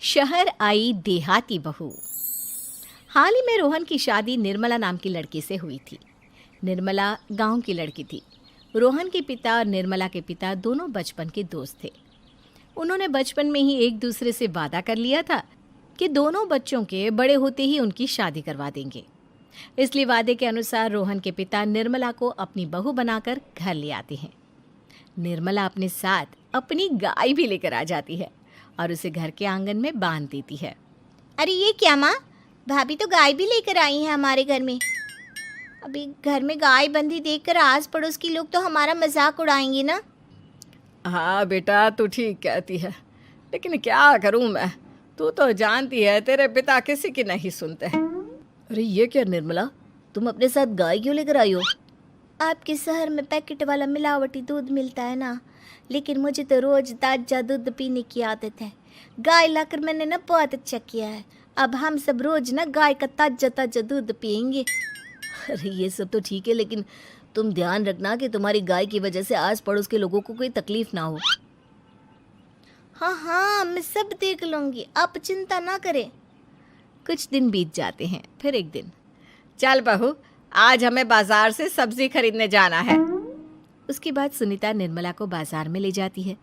शहर आई देहाती बहू। हाल ही में रोहन की शादी निर्मला नाम की लड़की से हुई थी। निर्मला गांव की लड़की थी। रोहन के पिता और निर्मला के पिता दोनों बचपन के दोस्त थे। उन्होंने बचपन में ही एक दूसरे से वादा कर लिया था कि दोनों बच्चों के बड़े होते ही उनकी शादी करवा देंगे। इसलिए वादे के अनुसार रोहन के पिता निर्मला को अपनी बहू बनाकर घर ले आते हैं। निर्मला अपने साथ अपनी गाय भी लेकर आ जाती है और उसे घर के आंगन में बांध देती है। अरे ये क्या माँ, भाभी तो गाय भी लेकर आई हैं हमारे घर में। अभी घर में गाय बंधी देखकर आस पड़ोस के लोग तो हमारा मजाक उड़ाएंगे ना। हाँ बेटा, तू ठीक कहती है, लेकिन क्या करूँ मैं। तू तो जानती है तेरे पिता किसी की नहीं सुनते। अरे ये क्या निर्मला, तुम अपने साथ गाय क्यों लेकर आई हो? आपके शहर में पैकेट वाला मिलावटी दूध मिलता है ना, लेकिन मुझे तो रोज ताजा दूध पीने की आदत है। गाय लाकर मैंने ना बहुत अच्छा किया है। अब हम सब रोज ना गाय का ताजा ताजा दूध पियेंगे। अरे ये सब तो ठीक है, लेकिन तुम ध्यान रखना कि तुम्हारी गाय की वजह से आस पड़ोस के लोगों को कोई तकलीफ ना हो। हाँ हाँ, मैं सब देख लूँगी, आप चिंता ना करें। कुछ दिन बीत जाते हैं। फिर एक दिन, चल बहू, आज हमें बाजार से सब्जी खरीदने जाना है। उसके बाद सुनीता निर्मला को बाजार में ले जाती है।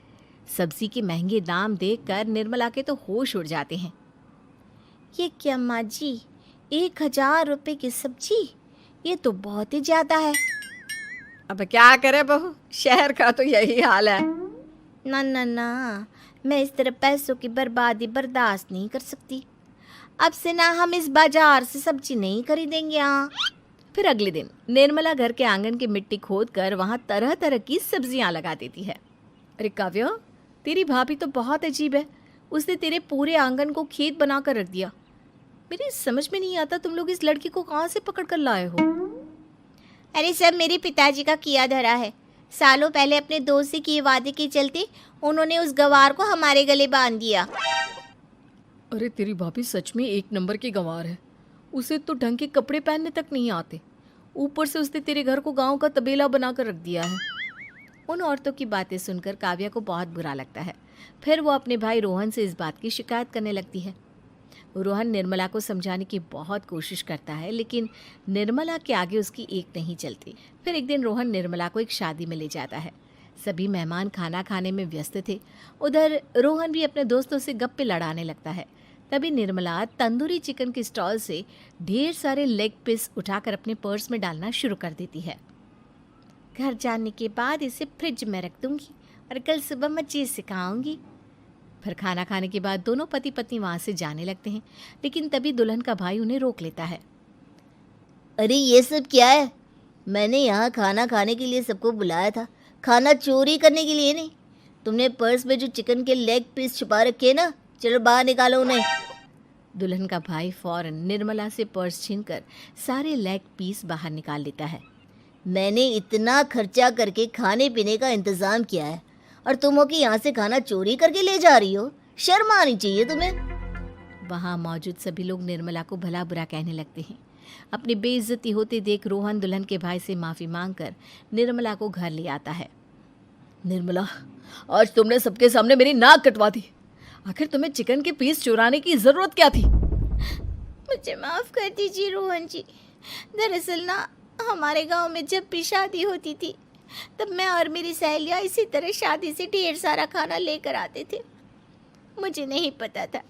सब्जी के महंगे दाम देखकर निर्मला के तो होश उड़ जाते हैं। ये क्या माँ जी, 1000 रुपये की सब्जी, ये तो बहुत ही ज़्यादा है। अब क्या करे बहू, शहर का तो यही हाल है। ना ना ना, मैं इस तरह पैसों की बर्बादी बर्दाश्त नहीं कर सकती। अब से ना हम इस बाजार से सब्जी नहीं खरीदेंगे। हाँ। फिर अगले दिन निर्मला घर के आंगन की मिट्टी खोद कर वहाँ तरह तरह की सब्जियाँ लगा देती है। अरे काव्या, तेरी भाभी तो बहुत अजीब है। उसने तेरे पूरे आंगन को खेत बना कर रख दिया। मेरी समझ में नहीं आता तुम लोग इस लड़की को कहाँ से पकड़ कर लाए हो। अरे सब मेरे पिताजी का किया धरा है। सालों पहले अपने दोस्त से किए वादे के चलते उन्होंने उस गवार को हमारे गले बांध दिया। अरे तेरी भाभी सच में एक नंबर की गंवार है। उसे तो ढंग के कपड़े पहनने तक नहीं आते, ऊपर से उसने तेरे घर को गांव का तबेला बनाकर रख दिया है। उन औरतों की बातें सुनकर काव्या को बहुत बुरा लगता है। फिर वो अपने भाई रोहन से इस बात की शिकायत करने लगती है। रोहन निर्मला को समझाने की बहुत कोशिश करता है, लेकिन निर्मला के आगे उसकी एक नहीं चलती। फिर एक दिन रोहन निर्मला को एक शादी में ले जाता है। सभी मेहमान खाना खाने में व्यस्त थे। उधर रोहन भी अपने दोस्तों से गप्पे लड़ाने लगता है। तभी निर्मला तंदूरी चिकन के स्टॉल से ढेर सारे लेग पीस उठाकर अपने पर्स में डालना शुरू कर देती है। घर जाने के बाद इसे फ्रिज में रख दूंगी और कल सुबह मजे से खाऊंगी। फिर खाना खाने के बाद दोनों पति पत्नी वहाँ से जाने लगते हैं, लेकिन तभी दुल्हन का भाई उन्हें रोक लेता है। अरे ये सब क्या है? मैंने यहाँ खाना खाने के लिए सबको बुलाया था, खाना चोरी करने के लिए नहीं। तुमने पर्स में जो चिकन के लेग पीस छुपा रखे ना, चलो बाहर निकालो उन्हें। दुल्हन का भाई फौरन निर्मला से पर्स छीनकर सारे लेग पीस बाहर निकाल लेता है। मैंने इतना खर्चा करके खाने पीने का इंतजाम किया है और तुम हो कि यहाँ से खाना चोरी करके ले जा रही हो? शर्म आनी चाहिए तुम्हें। वहाँ मौजूद सभी लोग निर्मला को भला बुरा कहने लगते हैं। अपनी बेइज्जती होते देख रोहन दुल्हन के भाई से माफ़ी मांगकर निर्मला को घर ले आता है। निर्मला, आज तुमने सबके सामने मेरी नाक कटवा दी। आखिर तुम्हें चिकन के पीस चुराने की ज़रूरत क्या थी? मुझे माफ़ कर दीजिए रोहन जी। दरअसल ना, हमारे गांव में जब भी शादी होती थी तब मैं और मेरी सहेलियाँ इसी तरह शादी से ढेर सारा खाना लेकर आते थे। मुझे नहीं पता था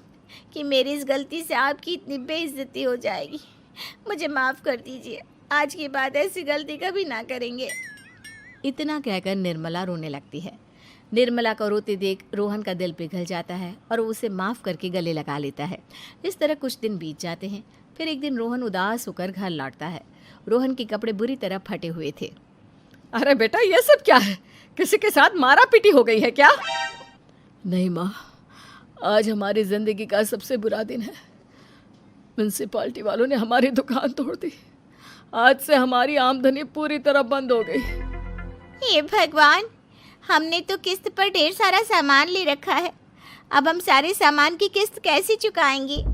कि मेरी इस गलती से आपकी इतनी बेइज्जती हो जाएगी। मुझे माफ़ कर दीजिए। आज के बाद ऐसी गलती कभी ना करेंगे। इतना कहकर निर्मला रोने लगती है। निर्मला को रोते देख रोहन का दिल पिघल जाता है और वो उसे माफ़ करके गले लगा लेता है। इस तरह कुछ दिन बीत जाते हैं। फिर एक दिन रोहन उदास होकर घर लौटता है। रोहन के कपड़े बुरी तरह फटे हुए थे। अरे बेटा, ये सब क्या है? किसी के साथ मारा पीटी हो गई है क्या? नहीं माँ, आज हमारी ज़िंदगी का सबसे बुरा दिन है। म्यूनसिपालिटी वालों ने हमारी दुकान तोड़ दी। आज से हमारी आमदनी पूरी तरह बंद हो गई। हे भगवान, हमने तो किस्त पर ढेर सारा सामान ले रखा है। अब हम सारे सामान की किस्त कैसे चुकाएंगे?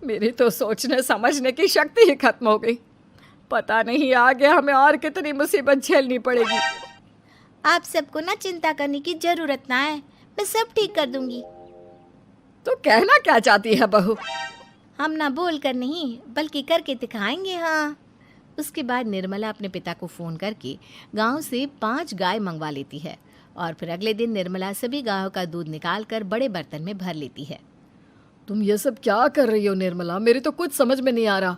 मेरी तो सोचने समझने की शक्ति ही खत्म हो गई। पता नहीं आगे हमें और कितनी मुसीबत झेलनी पड़ेगी। आप सबको ना चिंता करने की जरूरत ना है, मैं सब ठीक कर दूंगी। तो कहना क्या चाहती है बहू? हम ना बोल कर नहीं बल्कि करके दिखाएंगे। हाँ। उसके बाद निर्मला अपने पिता को फ़ोन करके गांव से 5 गाय मंगवा लेती है और फिर अगले दिन निर्मला सभी गायों का दूध निकाल कर बड़े बर्तन में भर लेती है। तुम ये सब क्या कर रही हो निर्मला? मेरी तो कुछ समझ में नहीं आ रहा।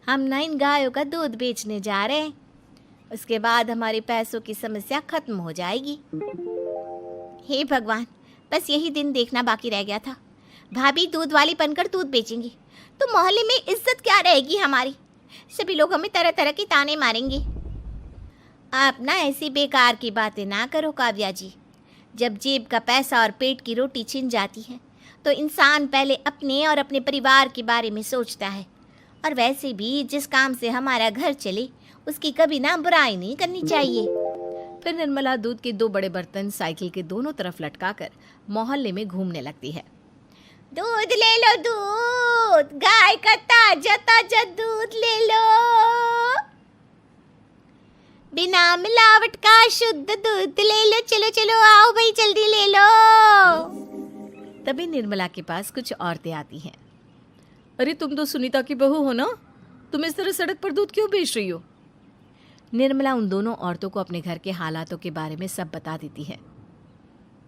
हम ना इन गायों का दूध बेचने जा रहे हैं, उसके बाद हमारे पैसों की समस्या खत्म हो जाएगी। हे भगवान, बस यही दिन देखना बाकी रह गया था। भाभी दूध वाली बनकर दूध बेचेंगी तो मोहल्ले में इज्जत क्या रहेगी हमारी? सभी लोग हमें तरह तरह के ताने मारेंगे। आप ना ऐसी बेकार की बातें ना करो काव्या जी। जब जेब का पैसा और पेट की रोटी छिन जाती है तो इंसान पहले अपने और अपने परिवार के बारे में सोचता है। और वैसे भी जिस काम से हमारा घर चले उसकी कभी ना बुराई नहीं करनी चाहिए। फिर निर्मला दूध के 2 बड़े बर्तन साइकिल के दोनों तरफ लटकाकर मोहल्ले में घूमने लगती है। दूध ले लो, दूध, गाय का ताजा ताजा दूध ले लो, बिना मिलावट का शुद्ध दूध ले लो। चलो चलो आओ भाई, जल्दी ले लो। तभी निर्मला के पास कुछ औरतें आती हैं। अरे तुम तो सुनीता की बहू हो ना, तुम इस तरह सड़क पर दूध क्यों बेच रही हो? निर्मला उन दोनों औरतों को अपने घर के हालातों के बारे में सब बता देती है।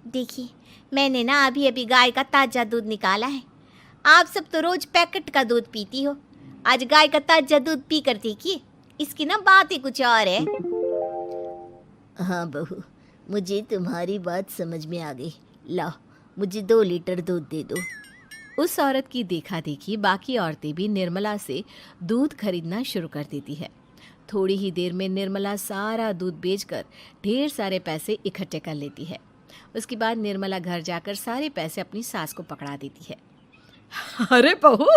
देखिए, मैंने ना अभी अभी गाय का ताजा दूध निकाला है। आप सब तो रोज पैकेट का दूध पीती हो, आज गाय का ताजा दूध पी कर देखिए, इसकी ना बात ही कुछ और है। हाँ बहू, मुझे तुम्हारी बात समझ में आ गई। लाओ, मुझे 2 लीटर दूध दे दो। उस औरत की देखा देखी बाकी औरतें भी निर्मला से दूध खरीदना शुरू कर देती है। थोड़ी ही देर में निर्मला सारा दूध बेचकर ढेर सारे पैसे इकट्ठे कर लेती है। उसके बाद निर्मला घर जाकर सारे पैसे अपनी सास को पकड़ा देती है। अरे बहू,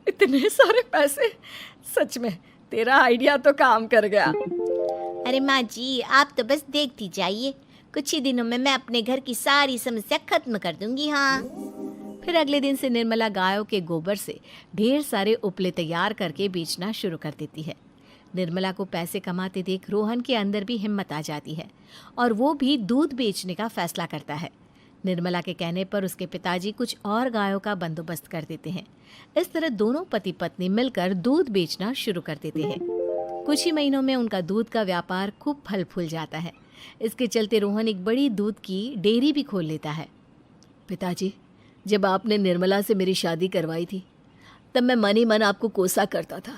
इतने सारे पैसे! सच में तेरा आइडिया तो काम कर गया। अरे माँ जी, आप तो बस देखती जाइए, कुछ ही दिनों में मैं अपने घर की सारी समस्या खत्म कर दूंगी। हाँ। फिर अगले दिन से निर्मला गायों के गोबर से ढेर सारे उपले तैयार करके बेचना शुरू कर देती है। निर्मला को पैसे कमाते देख रोहन के अंदर भी हिम्मत आ जाती है और वो भी दूध बेचने का फैसला करता है। निर्मला के कहने पर उसके पिताजी कुछ और गायों का बंदोबस्त कर देते हैं। इस तरह दोनों पति पत्नी मिलकर दूध बेचना शुरू कर देते हैं। कुछ ही महीनों में उनका दूध का व्यापार खूब फल फूल जाता है। इसके चलते रोहन एक बड़ी दूध की डेयरी भी खोल लेता है। पिताजी, जब आपने निर्मला से मेरी शादी करवाई थी तब मैं मन ही मन आपको कोसा करता था,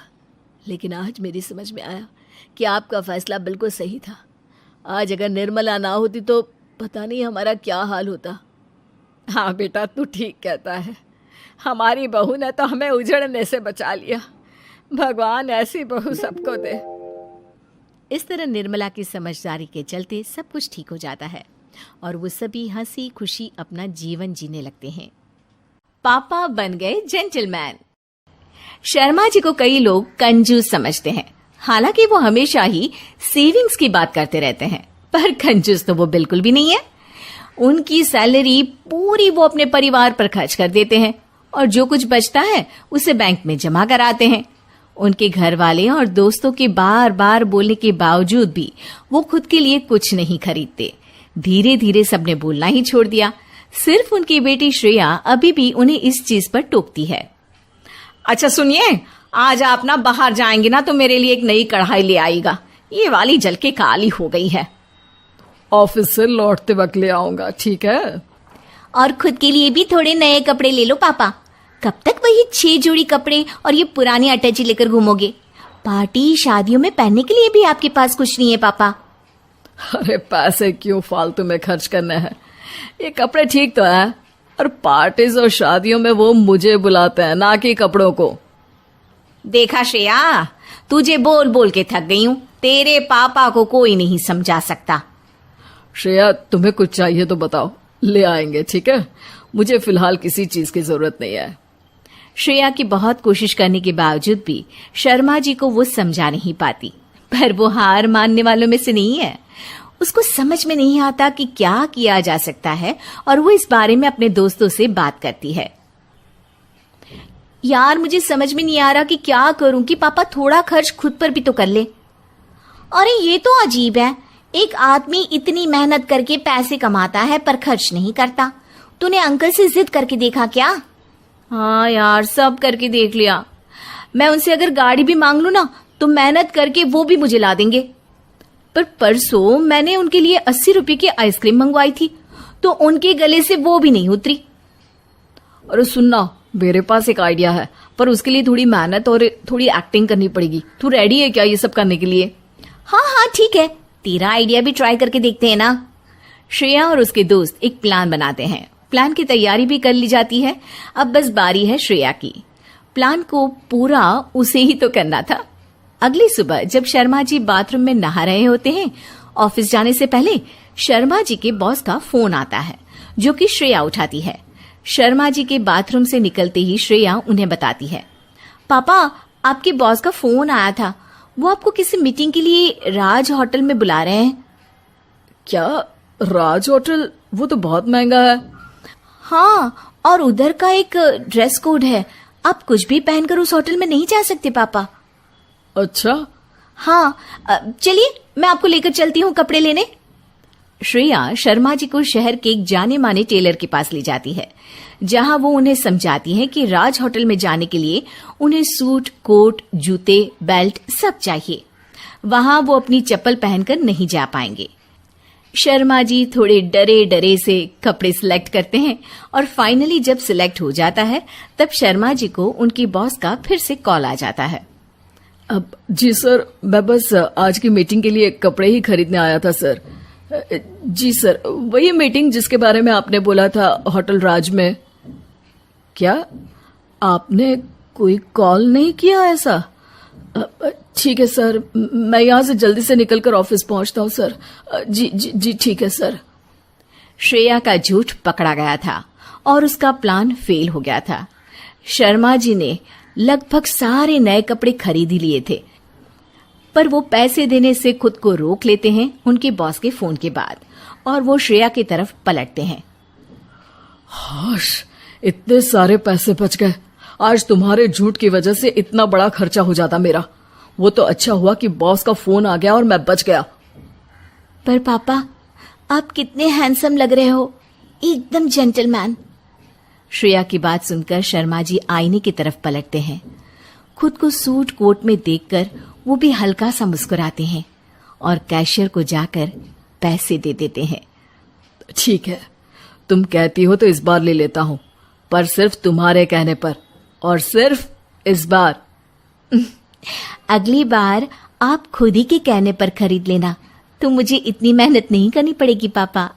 लेकिन आज मेरी समझ में आया कि आपका फैसला बिल्कुल सही था। आज अगर निर्मला ना होती तो पता नहीं हमारा क्या हाल होता। हाँ बेटा, तू ठीक कहता है। हमारी बहू ने तो हमें उजड़ने से बचा लिया। भगवान ऐसी बहू सबको दे। इस तरह निर्मला की समझदारी के चलते सब कुछ ठीक हो जाता है और वो सभी हंसी खुशी अपना जीवन जीने लगते हैं। पापा बन गए जेंटलमैन। शर्मा जी को कई लोग कंजूस समझते हैं, हालांकि वो हमेशा ही सेविंग्स की बात करते रहते हैं, पर कंजूस तो वो बिल्कुल भी नहीं है। उनकी सैलरी पूरी वो अपने परिवार पर खर्च कर देते हैं और जो कुछ बचता है उसे बैंक में जमा कराते हैं। उनके घर वाले और दोस्तों के बार बार बोलने के बावजूद भी वो खुद के लिए कुछ नहीं खरीदते। धीरे धीरे सबने बोलना ही छोड़ दिया। सिर्फ उनकी बेटी श्रेया अभी भी उन्हें इस चीज पर टोकती है। अच्छा सुनिए, आज आप ना बाहर जाएंगे ना तो मेरे लिए एक नई कढ़ाई ले आएगा। ये वाली जल के काली हो गई है। ऑफिस से लौटते वक्त ले आऊंगा, ठीक है? और खुद के लिए भी थोड़े नए कपड़े ले लो पापा। कब तक वही 6 जोड़ी कपड़े और ये पुरानी अटैची लेकर घूमोगे? पार्टी शादियों में पहनने के लिए भी आपके पास कुछ नहीं है पापा। अरे पैसे क्यों फालतू में खर्च करने हैं? ये कपड़े ठीक तो है, और पार्टीज और शादियों में वो मुझे बुलाते हैं, ना कि कपड़ों को। देखा श्रेया, तुझे बोल बोल के थक गई हूँ। तेरे पापा को कोई नहीं समझा सकता। श्रेया, तुम्हें कुछ चाहिए तो बताओ, ले आएंगे, ठीक है? मुझे फिलहाल किसी चीज की जरूरत नहीं है। श्रेया की बहुत कोशिश करने के बावजूद भी शर्मा जी को वो समझा नहीं पाती, पर वो हार मानने वालों में से नहीं है। उसको समझ में नहीं आता कि क्या किया जा सकता है और वो इस बारे में अपने दोस्तों से बात करती है। यार, मुझे समझ में नहीं आ रहा कि क्या करूं कि पापा थोड़ा खर्च खुद पर भी तो कर ले। अरे ये तो अजीब है, एक आदमी इतनी मेहनत करके पैसे कमाता है पर खर्च नहीं करता, तूने अंकल से जिद करके देखा क्या? हाँ यार, सब करके देख लिया। मैं उनसे अगर गाड़ी भी मांग लूं ना तो मेहनत करके वो भी मुझे ला देंगे। पर परसों मैंने उनके लिए 80 रुपए की आइसक्रीम मंगवाई थी तो उनके गले से वो भी नहीं उतरी। अरे सुनना, मेरे पास एक आइडिया है, पर उसके लिए थोड़ी मेहनत और थोड़ी एक्टिंग करनी पड़ेगी। तू रेडी है क्या ये सब करने के लिए? हाँ हाँ ठीक है, तेरा आइडिया भी ट्राई करके देखते हैं ना। श्रेया और उसके दोस्त एक प्लान बनाते हैं। प्लान की तैयारी भी कर ली जाती है। अब बस बारी है श्रेया की। प्लान को पूरा उसे ही तो करना था। अगली सुबह जब शर्मा जी बाथरूम में नहा रहे होते हैं, ऑफिस जाने से पहले शर्मा जी के बॉस का फोन आता है जो कि श्रेया उठाती है। शर्मा जी के बाथरूम से निकलते ही श्रेया उन्हें बताती है, पापा आपके बॉस का फोन आया था, वो आपको किसी मीटिंग के लिए राज होटल में बुला रहे हैं। क्या? राज होटल? वो तो बहुत महंगा है। हाँ, और उधर का एक ड्रेस कोड है, आप कुछ भी पहनकर उस होटल में नहीं जा सकते पापा। अच्छा। हाँ, चलिए मैं आपको लेकर चलती हूँ कपड़े लेने। श्रेया शर्मा जी को शहर के एक जाने माने टेलर के पास ले जाती है, जहां वो उन्हें समझाती है कि राज होटल में जाने के लिए उन्हें सूट, कोट, जूते, बेल्ट सब चाहिए। वहां वो अपनी चप्पल पहनकर नहीं जा पाएंगे। शर्मा जी थोड़े डरे डरे से कपड़े सिलेक्ट करते हैं और फाइनली जब सिलेक्ट हो जाता है तब शर्मा जी को उनकी बॉस का फिर से कॉल आ जाता है। अब जी सर, मैं बस आज की मीटिंग के लिए कपड़े ही खरीदने आया था सर। जी सर, वही मीटिंग जिसके बारे में आपने बोला था होटल राज में। क्या आपने कोई कॉल नहीं किया ऐसा? ठीक है सर, मैं यहाँ से जल्दी से निकलकर ऑफिस पहुंचता हूँ सर। जी जी जी ठीक है सर। श्रेया का झूठ पकड़ा गया था और उसका प्लान फेल हो गया था। शर्मा जी ने लगभग सारे नए कपड़े खरीद ही लिए थे, पर वो पैसे देने से खुद को रोक लेते हैं उनके बॉस के फोन के बाद, और वो श्रेया की तरफ पलटते हैं। हाश, इतने सारे पैसे बच गए। आज तुम्हारे झूठ की वजह से इतना बड़ा खर्चा हो जाता मेरा। वो तो अच्छा हुआ कि बॉस का फोन आ गया और मैं बच गया। पर पापा, आप कितने हैंडसम लग रहे हो, एकदम जेंटलमैन। श्रेया की बात सुनकर शर्मा जी आईने की तरफ पलटते हैं। खुद को सूट कोट में देखकर वो भी हल्का सा मुस्कुराते हैं और कैशियर को जाकर पैसे दे देते हैं। ठीक है, तुम कहती हो तो इस बार ले लेता हूँ, पर सिर्फ तुम्हारे कहने पर, और सिर्फ इस बार। अगली बार आप खुद ही के कहने पर खरीद लेना, तो मुझे इतनी मेहनत नहीं करनी पड़ेगी पापा।